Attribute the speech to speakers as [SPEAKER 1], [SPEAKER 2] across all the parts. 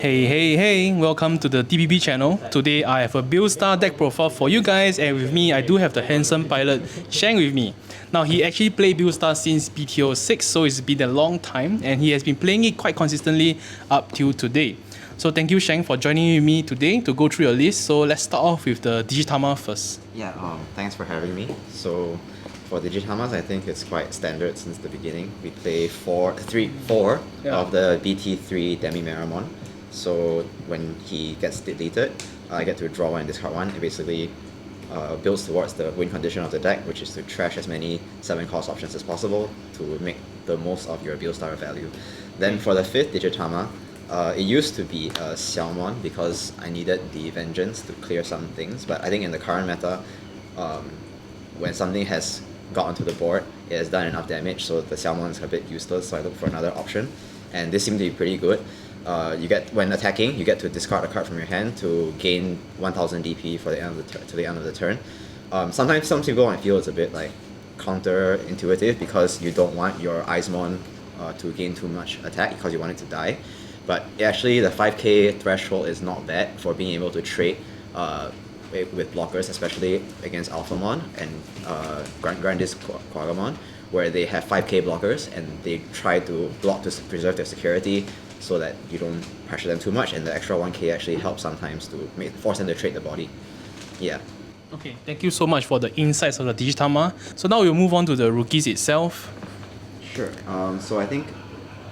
[SPEAKER 1] Hey, welcome to the TPP channel. Today I have a Beelstar deck profile for you guys, and with me I do have the handsome pilot Shang with me. Now he actually played Beelstar since BTO 6, so it's been a long time and he has been playing it quite consistently up till today. So thank you Shang for joining me today to go through your list. So let's start off with the Digitama first.
[SPEAKER 2] Yeah, thanks for having me. So for Digitamas, I think it's quite standard since the beginning. We play four of the BT3 Demi-Meramon. So when he gets deleted, I get to draw one and discard one. It basically builds towards the win condition of the deck, which is to trash as many 7-cost options as possible to make the most of your Beelstar value. Then for the 5th Digitama, it used to be a Xiaomon because I needed the Vengeance to clear some things, but I think in the current meta, when something has got onto the board, it has done enough damage, so the Xiaomon is a bit useless, so I look for another option, and this seemed to be pretty good. When attacking, you get to discard a card from your hand to gain 1000 DP for the end of the turn. Sometimes some people might feel it's a bit like counterintuitive because you don't want your Eismon to gain too much attack because you want it to die. But actually, the 5k threshold is not bad for being able to trade with blockers, especially against Alphamon and Grandis Quagamon, where they have 5k blockers and they try to block to preserve their security so that you don't pressure them too much, and the extra 1k actually helps sometimes to force them to trade the body. Yeah.
[SPEAKER 1] Okay, thank you so much for the insights of the Digitama. So now we'll move on to the rookies itself.
[SPEAKER 2] Sure. So I think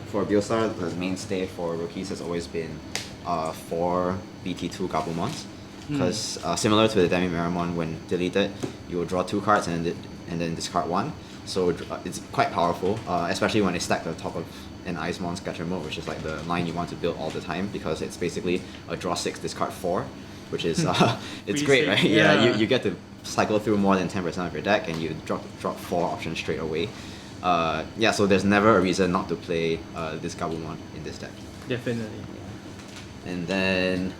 [SPEAKER 2] for Beelstar, the mainstay for rookies has always been 4 BT2 Gabumons. Because similar to the Demi-Meramon, when deleted, you will draw 2 cards and then discard 1. So it's quite powerful, especially when they stack the top of an Eismon Scatter mode, which is like the line you want to build all the time, because it's basically a draw 6, discard 4, which is it's great, safe, right? Yeah, you get to cycle through more than 10% of your deck, and you drop 4 options straight away. Yeah, so there's never a reason not to play this Gabumon in this deck.
[SPEAKER 1] Definitely.
[SPEAKER 2] And then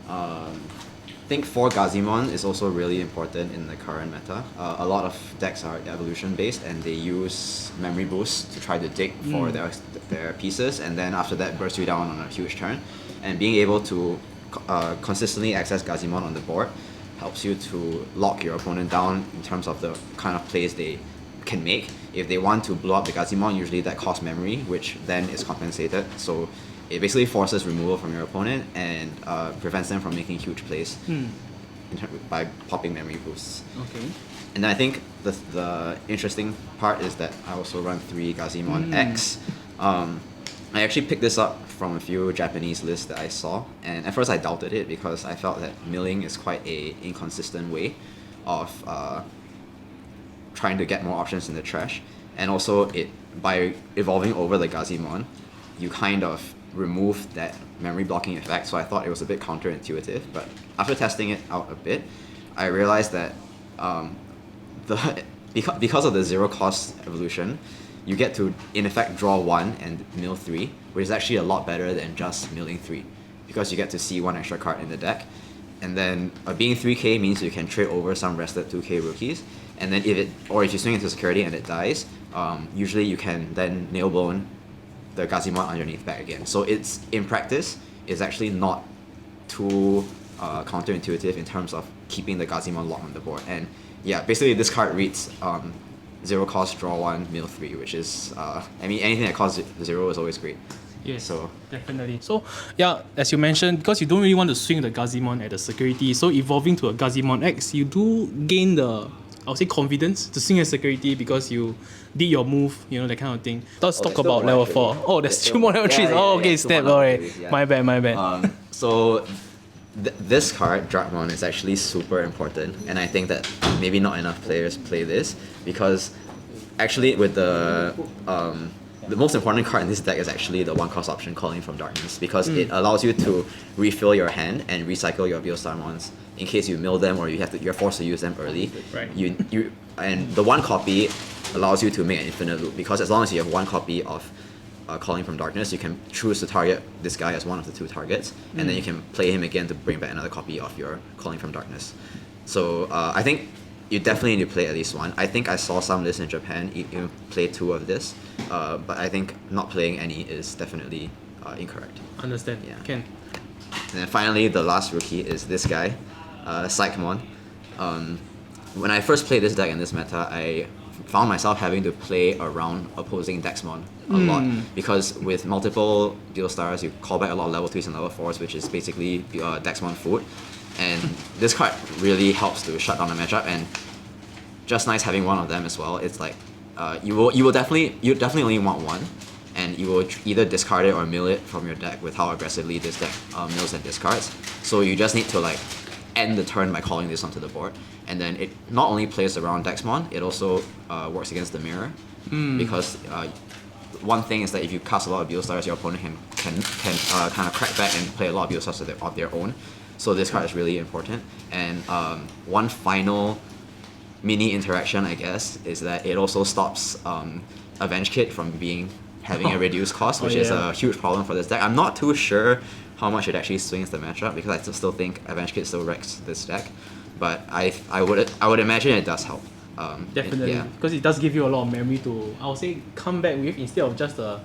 [SPEAKER 2] I think 4 Gazimon is also really important in the current meta. A lot of decks are evolution based and they use memory boost to try to dig for their pieces, and then after that burst you down on a huge turn. And being able to consistently access Gazimon on the board helps you to lock your opponent down in terms of the kind of plays they can make. If they want to blow up the Gazimon, usually that costs memory, which then is compensated. So it basically forces removal from your opponent and prevents them from making huge plays by popping memory boosts.
[SPEAKER 1] Okay.
[SPEAKER 2] And then I think the interesting part is that I also run 3 Gazimon X. I actually picked this up from a few Japanese lists that I saw, and at first I doubted it because I felt that milling is quite a inconsistent way of trying to get more options in the trash. And also, by evolving over the Gazimon, you kind of remove that memory blocking effect, so I thought it was a bit counterintuitive. But after testing it out a bit, I realized that because of the 0-cost evolution, you get to in effect draw 1 and mill 3, which is actually a lot better than just milling 3, because you get to see 1 extra card in the deck. And then being 3k means you can trade over some rested 2k rookies, and then if you swing into security and it dies, usually you can then nailbone the Gazimon underneath back again. So it's, in practice, is actually not too counterintuitive in terms of keeping the Gazimon locked on the board. And yeah, basically this card reads 0 cost, draw 1, mill 3, which is, I mean, anything that costs 0 is always great.
[SPEAKER 1] Yes,
[SPEAKER 2] so
[SPEAKER 1] definitely. So yeah, as you mentioned, because you don't really want to swing the Gazimon at the security, so evolving to a Gazimon X, you do gain the, I would say, confidence to swing at security because you did your move, that kind of thing. Let's talk about level 4. Oh, there's 2 more level 3s. Okay, step. Alright, yeah. My bad.
[SPEAKER 2] So this card, Drakmon, is actually super important, and I think that maybe not enough players play this because actually with the most important card in this deck is actually the 1-cost option, Calling from Darkness, because it allows you to refill your hand and recycle your Beelstarmons in case you mill them or you're forced to use them early.
[SPEAKER 1] Right.
[SPEAKER 2] And the 1 copy allows you to make an infinite loop, because as long as you have 1 copy of Calling from Darkness, you can choose to target this guy as one of the 2 targets, and then you can play him again to bring back another copy of your Calling from Darkness. So I think you definitely need to play at least 1. I think I saw some lists in Japan even play 2 of this, but I think not playing any is definitely incorrect.
[SPEAKER 1] Understand.
[SPEAKER 2] Yeah.
[SPEAKER 1] Can.
[SPEAKER 2] then finally, the last rookie is this guy, Psychmon. When I first played this deck in this meta, I found myself having to play around opposing Dexmon a lot, because with multiple Beelstars, you call back a lot of level 3s and level 4s, which is basically Dexmon food. And this card really helps to shut down the matchup, and just nice having one of them as well. It's like you definitely only want one, and you will either discard it or mill it from your deck with how aggressively this deck mills and discards. So you just need to like end the turn by calling this onto the board, and then it not only plays around Dexmon, it also works against the mirror, because one thing is that if you cast a lot of Beelstars, your opponent can kind of crack back and play a lot of Beelstars of their own. So this card is really important. And one final mini interaction, I guess, is that it also stops Avenge Kit from having a reduced cost, which is a huge problem for this deck. I'm not too sure how much it actually swings the matchup, because I still think Avenge Kit still wrecks this deck, but I would imagine it does help.
[SPEAKER 1] Definitely, because it does give you a lot of memory to, I would say, come back with, instead of just a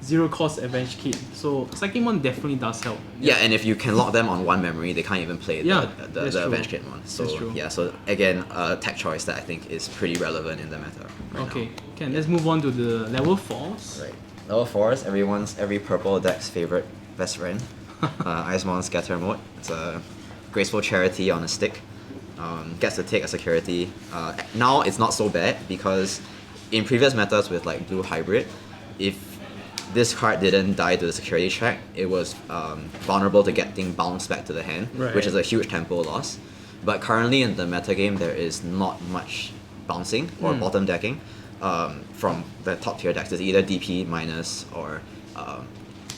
[SPEAKER 1] zero cost Avenge Kit. So second one definitely does help.
[SPEAKER 2] Yeah, and if you can lock them on one memory, they can't even play the Avenge Kit one. So yeah, so again, tech choice that I think is pretty relevant in the meta right now.
[SPEAKER 1] Let's move on to the level 4s.
[SPEAKER 2] Right. Level 4s, every purple deck's favorite best friend. Icemon Scatter Mode. It's a graceful charity on a stick. Gets to take a security. Now it's not so bad, because in previous metas with like blue hybrid, if this card didn't die to the security check, it was vulnerable to getting bounced back to the hand, which is a huge tempo loss. But currently in the metagame, there is not much bouncing or bottom decking from the top tier decks. It's either DP minus or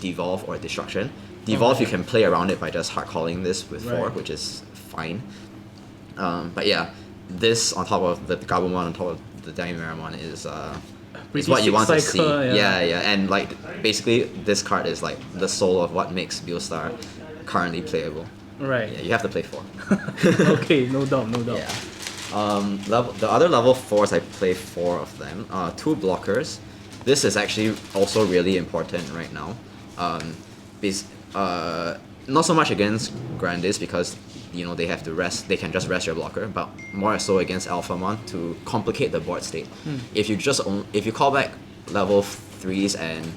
[SPEAKER 2] Devolve or Destruction. Devolve, you can play around it by just hard calling this with 4, which is fine. But yeah, this on top of the Gabumon on top of the Digimon is what you want to see. Yeah, and like basically this card is like the soul of what makes Beelstar currently playable.
[SPEAKER 1] Right.
[SPEAKER 2] Yeah, you have to play 4.
[SPEAKER 1] Okay, no doubt.
[SPEAKER 2] Yeah. The other level 4s, I play 4 of them. 2 blockers. This is actually also really important right now. Not so much against Grandis, because they have to rest. They can just rest your blocker, but more so against Alphamon to complicate the board state. If you call back level 3s and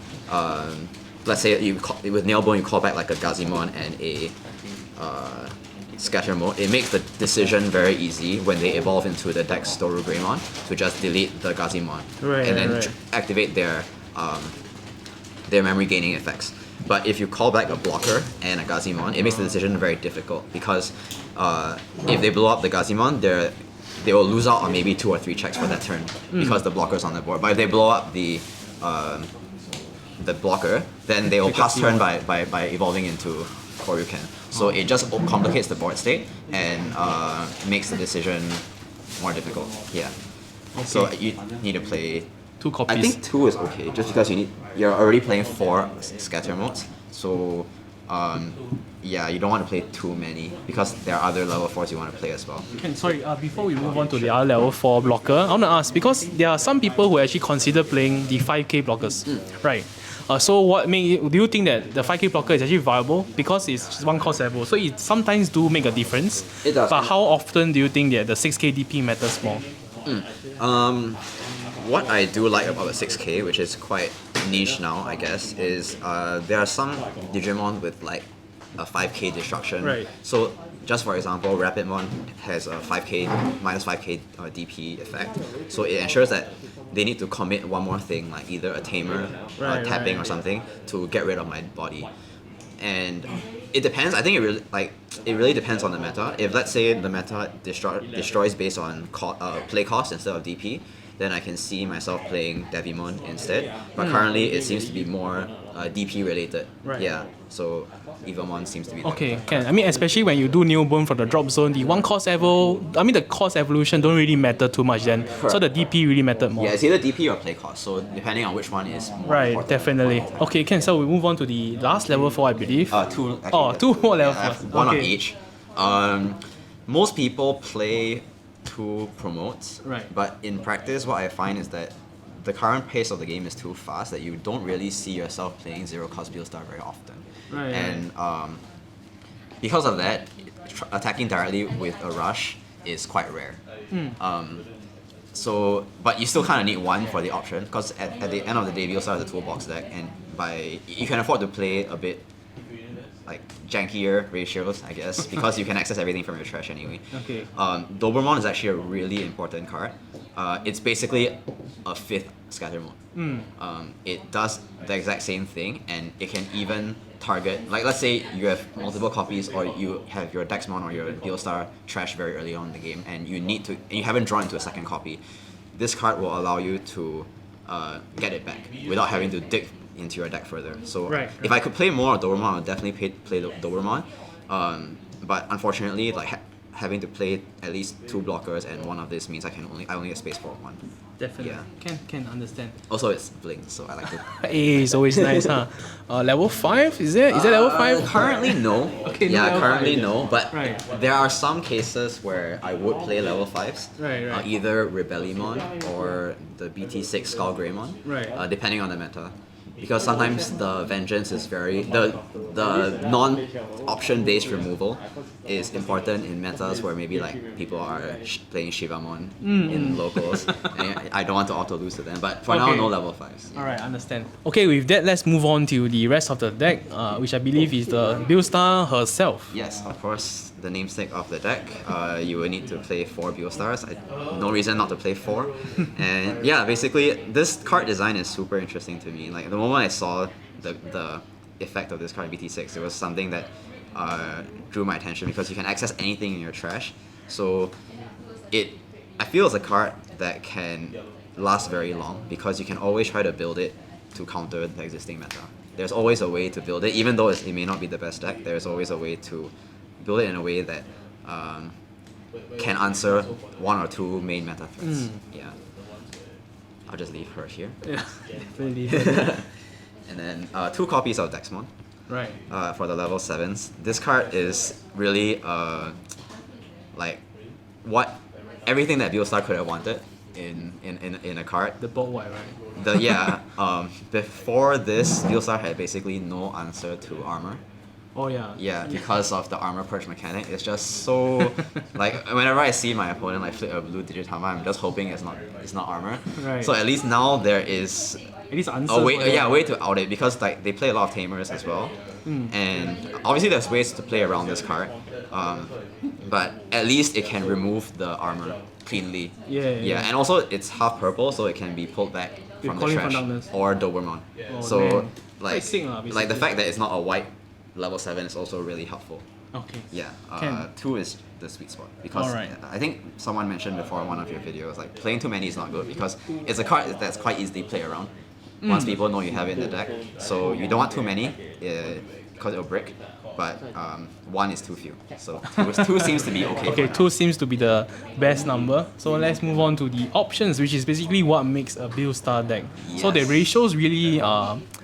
[SPEAKER 2] let's say with Nailbone you call back like a Gazimon and a Scatter Mode, it makes the decision very easy when they evolve into the deck Storu Greymon to just delete the Gazimon and then activate their memory gaining effects. But if you call back a blocker and a Gazimon, it makes the decision very difficult, because if they blow up the Gazimon, they will lose out on maybe 2 or 3 checks for that turn, because the blocker's on the board. But if they blow up the blocker, then they will pass turn by evolving into Koryuken. So it just complicates the board state and makes the decision more difficult. Yeah. So you need to play
[SPEAKER 1] 2 copies.
[SPEAKER 2] I think 2 is okay, just because you're already playing 4 scatter modes. So yeah, you don't want to play too many, because there are other level 4s you want to play as well.
[SPEAKER 1] Sorry, before we move on to the other level 4 blocker, I want to ask, because there are some people who actually consider playing the 5k blockers, right? So do you think that the 5k blocker is actually viable? Because it's just 1 cost level, so it sometimes do make a difference.
[SPEAKER 2] It does.
[SPEAKER 1] But how often do you think that the 6k DP matters more?
[SPEAKER 2] What I do like about the 6k, which is quite niche now, I guess, is there are some Digimon with like a 5k destruction.
[SPEAKER 1] Right.
[SPEAKER 2] So just for example, Rapidmon has a 5k minus 5k DP effect. So it ensures that they need to commit one more thing, like either a Tamer, tapping or something, to get rid of my body. And it depends. I think it really depends on the meta. If let's say the meta destroys based on play cost instead of DP, then I can see myself playing Devimon instead. But currently it seems to be more DP related.
[SPEAKER 1] Right.
[SPEAKER 2] Yeah. So Evamon seems to be
[SPEAKER 1] Can. I mean, especially when you do Newborn from the drop zone, the 1 cost the cost evolution don't really matter too much then. Correct. So the DP really mattered more.
[SPEAKER 2] Yeah, it's either DP or play cost. So depending on which one is more important.
[SPEAKER 1] Definitely. Okay, so we move on to the last level 4, I believe.
[SPEAKER 2] 2. Actually,
[SPEAKER 1] 2 more level 4.
[SPEAKER 2] I have 1 on each. Most people play 2 promotes.
[SPEAKER 1] Right.
[SPEAKER 2] But in practice, what I find is that the current pace of the game is too fast that you don't really see yourself playing 0 cost Beelstar very often.
[SPEAKER 1] Right.
[SPEAKER 2] And because of that, attacking directly with a rush is quite rare. So, but you still kind of need one for the option, because at the end of the day, Beelstar is a toolbox deck, and you can afford to play a bit like jankier ratios, I guess, because you can access everything from your trash anyway.
[SPEAKER 1] Okay.
[SPEAKER 2] Doberman is actually a really important card. It's basically a 5th scatter mode. It does the exact same thing, and it can even target, like let's say you have multiple copies, or you have your Dexmon or your Beelstar trash very early on in the game, and you haven't drawn into a second copy. This card will allow you to get it back without having to dig into your deck further. So if I could play more of Doberman, I would definitely play Doberman. But unfortunately, like having to play at least 2 blockers, and one of this means I only have space for 1.
[SPEAKER 1] Definitely.
[SPEAKER 2] Yeah.
[SPEAKER 1] Can understand.
[SPEAKER 2] Also, it's Blink, so I like to.
[SPEAKER 1] It's always nice, huh? Level 5? Is that level 5?
[SPEAKER 2] Currently, no.
[SPEAKER 1] Okay, no
[SPEAKER 2] yeah,
[SPEAKER 1] level
[SPEAKER 2] currently
[SPEAKER 1] 5.
[SPEAKER 2] no. But
[SPEAKER 1] Right.
[SPEAKER 2] there are some cases where I would play level 5s.
[SPEAKER 1] Right.
[SPEAKER 2] Either Rebellion or the BT6 Skull Greymon.
[SPEAKER 1] Right.
[SPEAKER 2] Depending on the meta. Because sometimes the vengeance is the non-option based removal is important in metas where maybe like people are playing Shivamon in locals, and I don't want to auto lose to them. But for now, no level 5s.
[SPEAKER 1] Alright, understand. Okay, with that, let's move on to the rest of the deck, which I believe is the Beelstar herself.
[SPEAKER 2] Yes, of course, the namesake of the deck. You will need to play 4 Beelstars. No reason not to play 4. And yeah, basically, this card design is super interesting to me. Like the moment I saw the effect of this card in BT6, it was something that drew my attention, because you can access anything in your trash. So I feel it's a card that can last very long, because you can always try to build it to counter the existing meta. There's always a way to build it, even though it may not be the best deck. There's always a way to build it in a way that can answer 1 or 2 main meta threats. Yeah. I'll just leave her here.
[SPEAKER 1] Yeah, definitely.
[SPEAKER 2] And then 2 copies of Dexmon.
[SPEAKER 1] Right.
[SPEAKER 2] For the level 7s. This card is really like everything that Beelstar could have wanted in a card.
[SPEAKER 1] The ball white, right?
[SPEAKER 2] Before this, Beelstar had basically no answer to armor.
[SPEAKER 1] Oh yeah.
[SPEAKER 2] Yeah, because of the armor purge mechanic. It's just so like whenever I see my opponent like flip a blue Digitama, I'm just hoping it's not armor.
[SPEAKER 1] Right.
[SPEAKER 2] So at least now there is
[SPEAKER 1] At least answer.
[SPEAKER 2] a way to out it, because like they play a lot of Tamers as well, and obviously there's ways to play around this card, but at least it can remove the armor cleanly.
[SPEAKER 1] Yeah.
[SPEAKER 2] And also it's half purple, so it can be pulled back from the
[SPEAKER 1] Calling
[SPEAKER 2] trash
[SPEAKER 1] from Darkness.
[SPEAKER 2] or Doberman.
[SPEAKER 1] Oh,
[SPEAKER 2] So
[SPEAKER 1] man.
[SPEAKER 2] like
[SPEAKER 1] Quite sick,
[SPEAKER 2] like the
[SPEAKER 1] basically.
[SPEAKER 2] fact that it's not a white level 7 is also really helpful.
[SPEAKER 1] Okay.
[SPEAKER 2] Yeah,
[SPEAKER 1] Can.
[SPEAKER 2] 2 is the sweet spot, because
[SPEAKER 1] Alright.
[SPEAKER 2] I think someone mentioned before in one of your videos, like playing too many is not good, because it's a card that's quite easily played around once people know you have it in the deck. So you don't want too many, because it'll break, but 1 is too few. So 2 seems to be okay.
[SPEAKER 1] Okay,
[SPEAKER 2] for now.
[SPEAKER 1] 2 seems to be the best number. So let's move on to the options, which is basically what makes a Beelstar deck. So the
[SPEAKER 2] Yes.
[SPEAKER 1] ratios really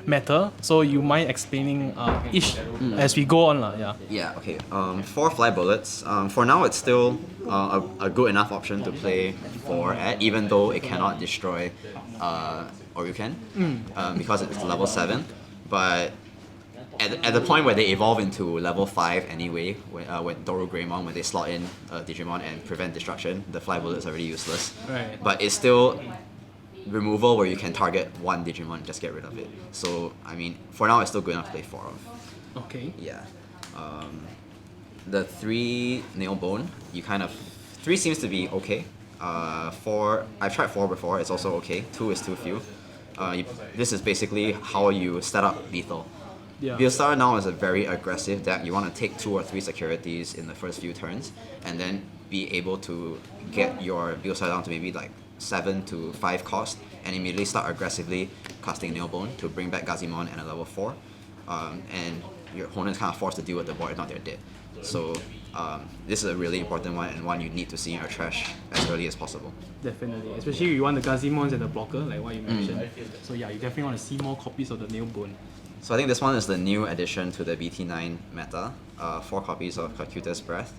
[SPEAKER 1] matter. So you mind explaining each as we go on, yeah.
[SPEAKER 2] Yeah, okay. 4 fly bullets. For now, it's still a good enough option to play 4 at, even though it cannot destroy Oryuken, because it's level 7. But at the point where they evolve into level 5 anyway, when Doru Greymon, when they slot in Digimon and prevent destruction, the fly bullet is already useless.
[SPEAKER 1] Right.
[SPEAKER 2] But it's still removal where you can target 1 Digimon and just get rid of it. So, I mean, for now it's still good enough to play 4 of.
[SPEAKER 1] Okay.
[SPEAKER 2] Yeah. The 3 Nail Bone, 3 seems to be okay. 4, I've tried 4 before, it's also okay. 2 is too few. This is basically how you set up lethal.
[SPEAKER 1] Yeah.
[SPEAKER 2] Beelstar now is a very aggressive deck. You want to take 2 or 3 securities in the first few turns, and then be able to get your Beelstar down to maybe like 7 to 5 cost, and immediately start aggressively casting Nailbone to bring back Gazimon and a level 4. And your opponent's kind of forced to deal with the board if not they're dead. So this is a really important one, and one you need to see in your trash as early as possible.
[SPEAKER 1] Definitely. Especially if you want the Gazimons and the blocker, like what you mentioned. So yeah, you definitely want to see more copies of the Nailbone.
[SPEAKER 2] So I think this one is the new addition to the BT9 meta. 4 copies of Circuitous Breath.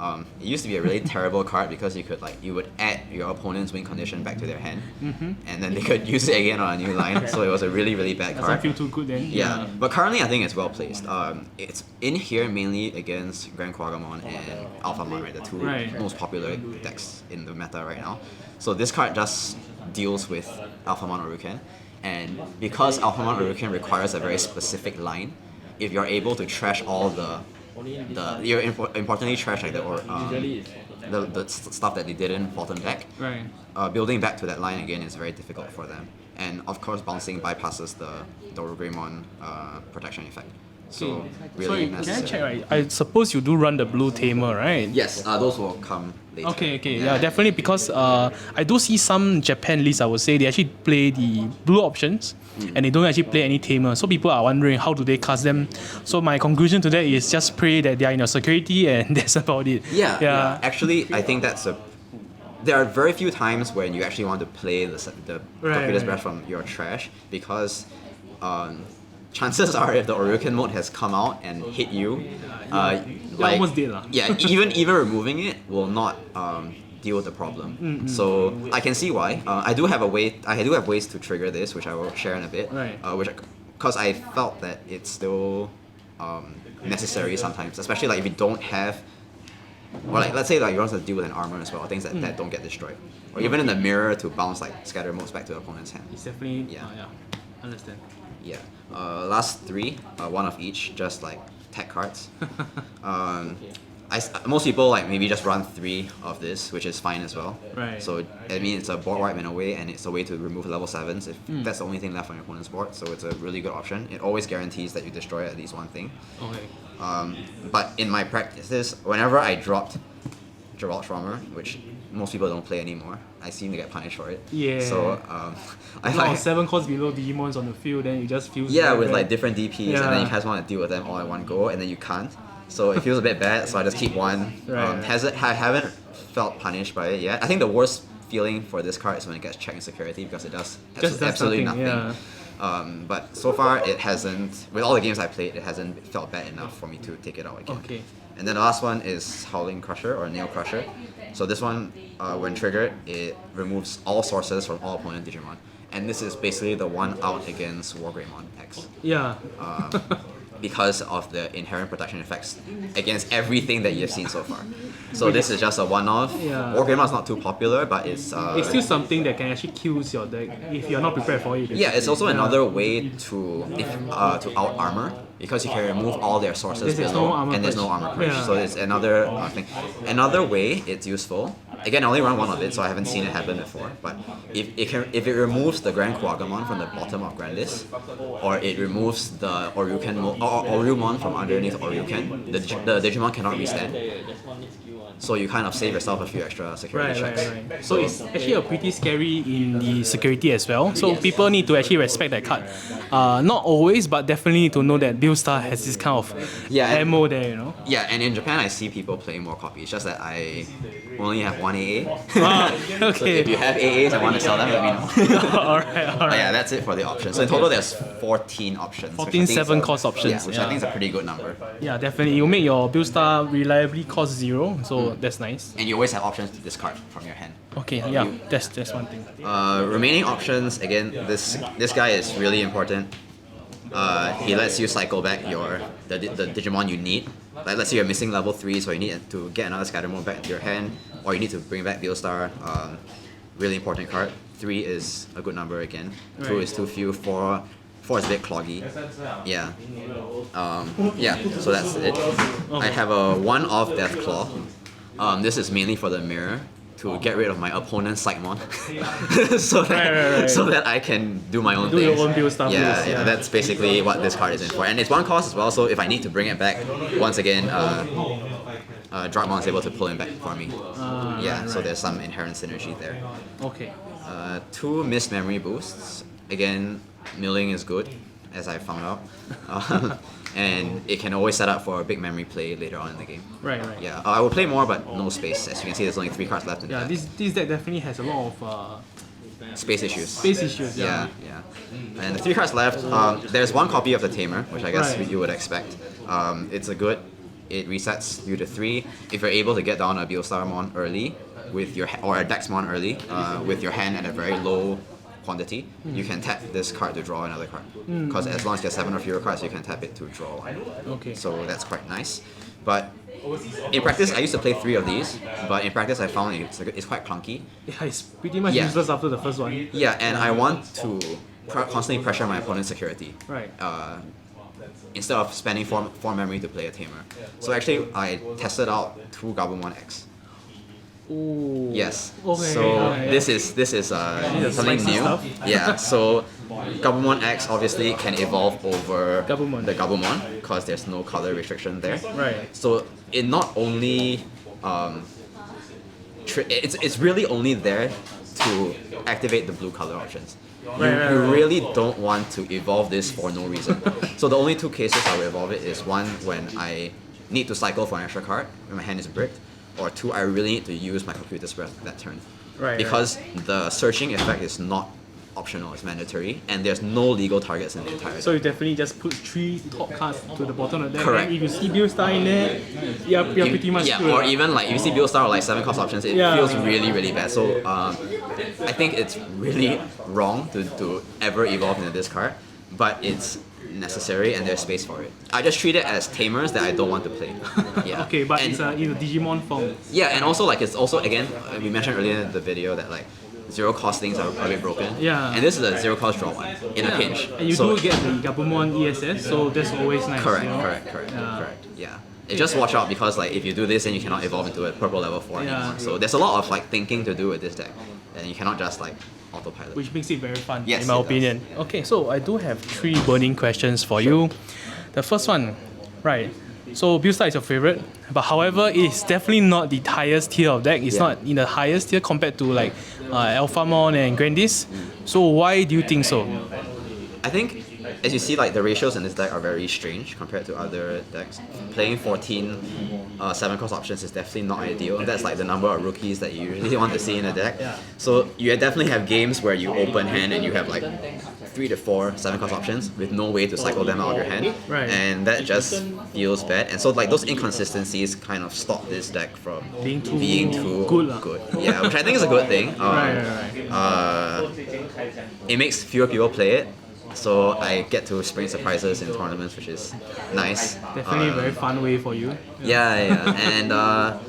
[SPEAKER 2] It used to be a really terrible card because you would add your opponent's win condition back to their hand, and then they could use it again on a new line. So it was a really bad card.
[SPEAKER 1] Doesn't feel too good then.
[SPEAKER 2] Yeah, but currently I think it's well placed. It's in here mainly against Grand Quagamon and Alphamon, right? The two most popular decks in the meta right now. So this card just deals with Alphamon Uruken, and because Alphamon Uruken requires a very specific line, if you're able to trash all you're importantly trash like the stuff that they didn't bottom deck.
[SPEAKER 1] Right.
[SPEAKER 2] Building back to that line again is very difficult for them, and of course bouncing bypasses the Greymon protection effect. So really necessary.
[SPEAKER 1] Can I check, right? I suppose you do run the blue Tamer, right?
[SPEAKER 2] Yes, those will come later.
[SPEAKER 1] Okay, yeah, definitely, because I do see some Japan lists, I would say, they actually play the blue options and they don't actually play any Tamer. So people are wondering how do they cast them. So my conclusion to that is just pray that they are in your security and that's about it.
[SPEAKER 2] Yeah. Actually, I think there are very few times when you actually want to play the Torpedo's Breath from your trash, because chances are if the Uruken mode has come out and hit you,
[SPEAKER 1] almost did lah.
[SPEAKER 2] Yeah, even removing it will not deal with the problem. So I can see why. I do have ways to trigger this, which I will share in a bit.
[SPEAKER 1] Right.
[SPEAKER 2] Because I felt that it's still necessary sometimes, especially like if you don't have, or like let's say like you want to deal with an armor as well, things that don't get destroyed, or even in the mirror to bounce like scatter modes back to the opponent's hand.
[SPEAKER 1] It's definitely understand.
[SPEAKER 2] Yeah. Last three, one of each, just like tech cards. Most people like maybe just run 3 of this, which is fine as well.
[SPEAKER 1] Right.
[SPEAKER 2] So I mean it's a board wipe in a way, and it's a way to remove level 7s if that's the only thing left on your opponent's board. So it's a really good option. It always guarantees that you destroy at least one thing.
[SPEAKER 1] Okay.
[SPEAKER 2] But in my practices, whenever I dropped Gibraltar, which most people don't play anymore, I seem to get punished for it.
[SPEAKER 1] Yeah.
[SPEAKER 2] So I
[SPEAKER 1] like 7 costs below Digimons on the field, then you just feel
[SPEAKER 2] with like different DPs, and then you guys want to deal with them all at one go, and then you can't. So it feels a bit bad. So I just keep one. I haven't felt punished by it yet. I think the worst feeling for this card is when it gets checked in security, because it does absolutely nothing.
[SPEAKER 1] Yeah.
[SPEAKER 2] But so far it hasn't. With all the games I played, it hasn't felt bad enough for me to take it out again.
[SPEAKER 1] Okay.
[SPEAKER 2] And then the last one is Howling Crusher or Nail Crusher. So this one, when triggered, it removes all sources from all opponent Digimon. And this is basically the one out against Wargreymon X.
[SPEAKER 1] Yeah.
[SPEAKER 2] Because of the inherent protection effects against everything that you've seen so far. So this is just a one-off.
[SPEAKER 1] Yeah.
[SPEAKER 2] Wargreymon is not too popular, but it's
[SPEAKER 1] still something that can actually kill your deck if you're not prepared for it.
[SPEAKER 2] Yeah, it's also another way to out armor, because you can remove all their sources below, and there's no armor push.
[SPEAKER 1] Yeah.
[SPEAKER 2] So it's another thing. Another way it's useful. Again, I only run one of it, so I haven't seen it happen before. But if it removes the Grand Quagamon from the bottom of Grandis, or it removes the Orumon from underneath Oryuken, the Digimon cannot restand. So you kind of save yourself a few extra security checks.
[SPEAKER 1] Right. So it's actually a pretty scary in the security as well. So people need to actually respect that card. Not always, but definitely need to know that Beelstar has this kind of ammo there, you know.
[SPEAKER 2] Yeah, and in Japan I see people playing more copies. Just that I only have one AA.
[SPEAKER 1] Okay.
[SPEAKER 2] So if you have AAs and want to sell them, let me know.
[SPEAKER 1] Alright.
[SPEAKER 2] Yeah, that's it for the options. So in total there's 14 options.
[SPEAKER 1] 14 7-cost options.
[SPEAKER 2] Yeah, which I think is a pretty good number.
[SPEAKER 1] Yeah, definitely. You make your Beelstar reliably cost 0, so that's nice.
[SPEAKER 2] And you always have options to discard from your hand.
[SPEAKER 1] Okay, yeah, that's one thing.
[SPEAKER 2] Remaining options, again, this guy is really important. He lets you cycle back the Digimon you need. Like let's say you're missing level 3, so you need to get another scatter mode back into your hand, or you need to bring back Beelstar. Really important card. 3 is a good number again. 2 is too few. 4 is a bit cloggy. Yeah. So that's it. I have a 1-off Deathclaw. This is mainly for the mirror, to get rid of my opponent's Psychmon, so that I can do my own things.
[SPEAKER 1] Your own Beelstar.
[SPEAKER 2] Yeah, that's basically what this card is in for. And it's 1 cost as well, so if I need to bring it back, once again, Drakmon is able to pull him back for me. So there's some inherent synergy there.
[SPEAKER 1] Okay.
[SPEAKER 2] 2 missed memory boosts. Again, milling is good, as I found out. And it can always set up for a big memory play later on in the game.
[SPEAKER 1] Right.
[SPEAKER 2] Yeah, I will play more, but no space. As you can see, there's only 3 cards left in the deck.
[SPEAKER 1] This deck definitely has a lot of
[SPEAKER 2] space issues.
[SPEAKER 1] Space issues, yeah.
[SPEAKER 2] And the 3 cards left, there's 1 copy of the Tamer, which I guess you would expect. It's a good it resets you to 3. If you're able to get down a Beelstarmon early with your or a Dexmon early with your hand at a very low quantity, you can tap this card to draw another card. Because as long as you have 7 or fewer cards, you can tap it to draw one.
[SPEAKER 1] Okay.
[SPEAKER 2] So that's quite nice. But in practice, I used to play 3 of these, but in practice I found it's quite clunky.
[SPEAKER 1] Yeah, it's pretty much
[SPEAKER 2] Yeah.
[SPEAKER 1] useless after the first one.
[SPEAKER 2] Yeah, and I want to constantly pressure my opponent's security.
[SPEAKER 1] Right.
[SPEAKER 2] Instead of spending 4 memory to play a Tamer. So actually, I tested out 2 Gabumon X.
[SPEAKER 1] Ooh.
[SPEAKER 2] Yes.
[SPEAKER 1] Okay.
[SPEAKER 2] So this is something
[SPEAKER 1] spicy
[SPEAKER 2] new.
[SPEAKER 1] stuff.
[SPEAKER 2] Yeah. So Gabumon X obviously can evolve over
[SPEAKER 1] Gabumon.
[SPEAKER 2] the Gabumon because there's no color restriction there.
[SPEAKER 1] Right.
[SPEAKER 2] So it not only it's really only there to activate the blue color options. You really don't want to evolve this for no reason. So the only 2 cases I will evolve it is 1 when I need to cycle for an extra card when my hand is bricked, or 2 I really need to use my computer spread that turn.
[SPEAKER 1] Right.
[SPEAKER 2] Because the searching effect is not optional, it's mandatory, and there's no legal targets in the entire deck.
[SPEAKER 1] So you definitely just put 3 top cards to the bottom of the deck.
[SPEAKER 2] Correct.
[SPEAKER 1] And if you see Beelstar in there, you're pretty much screwed.
[SPEAKER 2] or even like if you see Beelstar or like 7 cost options, it
[SPEAKER 1] Yeah.
[SPEAKER 2] feels really, really bad. So I think it's really wrong to ever evolve into this card, but it's necessary and there's space for it. I just treat it as Tamers that I don't want to play. Yeah.
[SPEAKER 1] Okay, but
[SPEAKER 2] and,
[SPEAKER 1] it's in a Digimon form.
[SPEAKER 2] yeah, and also like it's also again we mentioned earlier in the video that like 0 cost things are a bit broken.
[SPEAKER 1] Yeah.
[SPEAKER 2] And this is a 0 cost draw one in a pinch.
[SPEAKER 1] And you
[SPEAKER 2] So-
[SPEAKER 1] do get the Gabumon ESS, so that's always nice.
[SPEAKER 2] Correct,
[SPEAKER 1] you know?
[SPEAKER 2] correct. Yeah. Just watch out because like if you do this then you cannot evolve into a purple level 4 anymore. So there's a lot of like thinking to do with this deck. And you cannot just like autopilot.
[SPEAKER 1] Which makes it very fun,
[SPEAKER 2] Yes,
[SPEAKER 1] in my
[SPEAKER 2] it does.
[SPEAKER 1] opinion. Okay, so I do have 3 burning questions for you. The first one, right? So Beelstar is your favorite, but however, it's definitely not the highest tier of deck. It's
[SPEAKER 2] Yeah.
[SPEAKER 1] not in the highest tier compared to like Alphamon and Grandis. So why do you think so?
[SPEAKER 2] I think, as you see, like the ratios in this deck are very strange compared to other decks. Playing 14 7 cost options is definitely not ideal. That's like the number of rookies that you really want to see in a deck. So you definitely have games where you open hand and you have like 3 to 4 7 cost options with no way to cycle them out of your hand.
[SPEAKER 1] Right.
[SPEAKER 2] And that just feels bad. And so like those inconsistencies kind of stop this deck from
[SPEAKER 1] Being too
[SPEAKER 2] good.
[SPEAKER 1] good.
[SPEAKER 2] Yeah, which I think is a good thing.
[SPEAKER 1] Right.
[SPEAKER 2] It makes fewer people play it. So I get to spring surprises in tournaments, which is nice.
[SPEAKER 1] Definitely a very fun way for you.
[SPEAKER 2] Yeah, and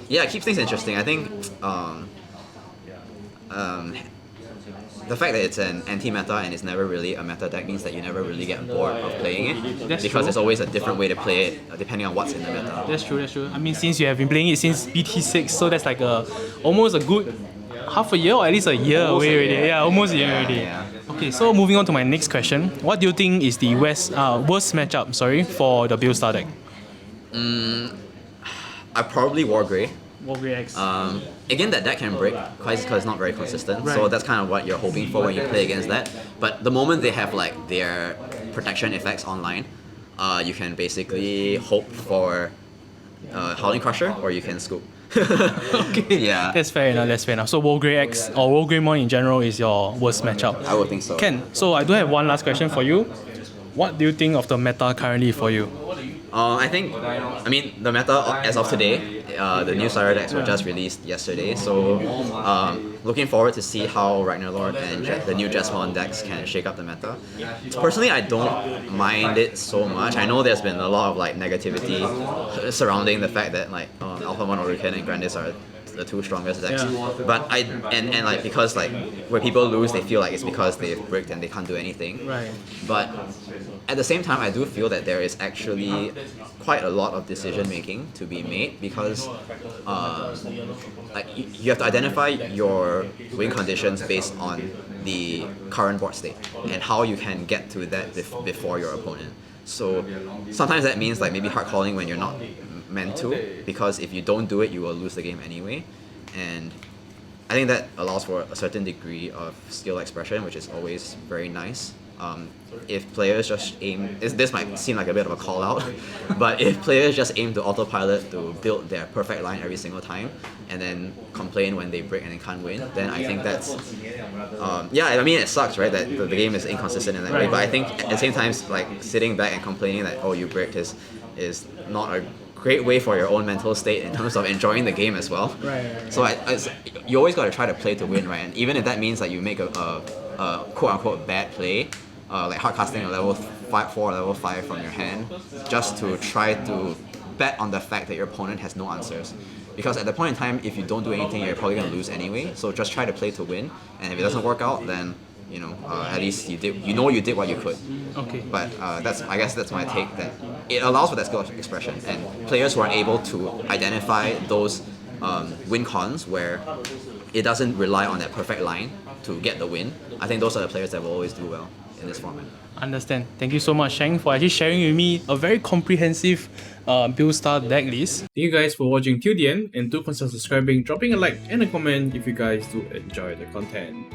[SPEAKER 2] yeah, it keeps things interesting. I think the fact that it's an anti-meta and it's never really a meta deck means that you never really get bored of playing it.
[SPEAKER 1] That's
[SPEAKER 2] because
[SPEAKER 1] true.
[SPEAKER 2] there's always a different way to play it depending on what's in the meta.
[SPEAKER 1] That's true. I mean, since you have been playing it since BT6, so that's like almost a good half a year or at least a year
[SPEAKER 2] Almost
[SPEAKER 1] away
[SPEAKER 2] a
[SPEAKER 1] already.
[SPEAKER 2] year.
[SPEAKER 1] Yeah, almost a year
[SPEAKER 2] Yeah,
[SPEAKER 1] already.
[SPEAKER 2] yeah.
[SPEAKER 1] Okay, so moving on to my next question. What do you think is the worst matchup, for the Beelstar deck?
[SPEAKER 2] I probably War Grey.
[SPEAKER 1] Wargrey X.
[SPEAKER 2] Again, that deck can break because it's not very consistent. So
[SPEAKER 1] Right.
[SPEAKER 2] that's kind of what you're hoping for when you play against that. But the moment they have like their protection effects online, you can basically hope for Howling Crusher or you can scoop.
[SPEAKER 1] Okay.
[SPEAKER 2] Yeah.
[SPEAKER 1] That's fair enough. So Wargrey X or Wargreymon in general is your worst matchup.
[SPEAKER 2] I would think so.
[SPEAKER 1] Ken, so I do have one last question for you. What do you think of the meta currently for you?
[SPEAKER 2] I mean, the meta as of today, the new starter decks were just released yesterday, so looking forward to see how Ragnarlord and the new Jesmon decks can shake up the meta. Personally, I don't mind it so much. I know there's been a lot of like negativity surrounding the fact that like Alphamon, Orican, and Grandis are the 2 strongest decks.
[SPEAKER 1] Yeah.
[SPEAKER 2] But and like because like when people lose, they feel like it's because they've bricked and they can't do anything.
[SPEAKER 1] Right.
[SPEAKER 2] But at the same time, I do feel that there is actually quite a lot of decision making to be made because like you have to identify your win conditions based on the current board state and how you can get to that before your opponent. So sometimes that means like maybe hard calling when you're not meant to, because if you don't do it, you will lose the game anyway. And I think that allows for a certain degree of skill expression, which is always very nice. If players just aim, this might seem like a bit of a call out, but if players just aim to autopilot to build their perfect line every single time and then complain when they break and they can't win, then I think that's, yeah, I mean it sucks, right, that the game is inconsistent in that way, but I think at the same time, like sitting back and complaining that, oh, you bricked is not a great way for your own mental state in terms of enjoying the game as well.
[SPEAKER 1] Right.
[SPEAKER 2] So you always got to try to play to win, right? And even if that means that you make a quote-unquote bad play, like hardcasting a level 4 or level 5 from your hand, just to try to bet on the fact that your opponent has no answers. Because at the point in time, if you don't do anything, you're probably going to lose anyway. So just try to play to win, and if it doesn't work out, then at least you did what you could.
[SPEAKER 1] Okay.
[SPEAKER 2] But I guess that's my take, that it allows for that skill of expression, and players who are able to identify those win cons where it doesn't rely on that perfect line to get the win. I think those are the players that will always do well in this format.
[SPEAKER 1] Understand. Thank you so much, Sheng, for actually sharing with me a very comprehensive Beelstar deck list. Thank you guys for watching till the end, and do consider subscribing, dropping a like and a comment if you guys do enjoy the content.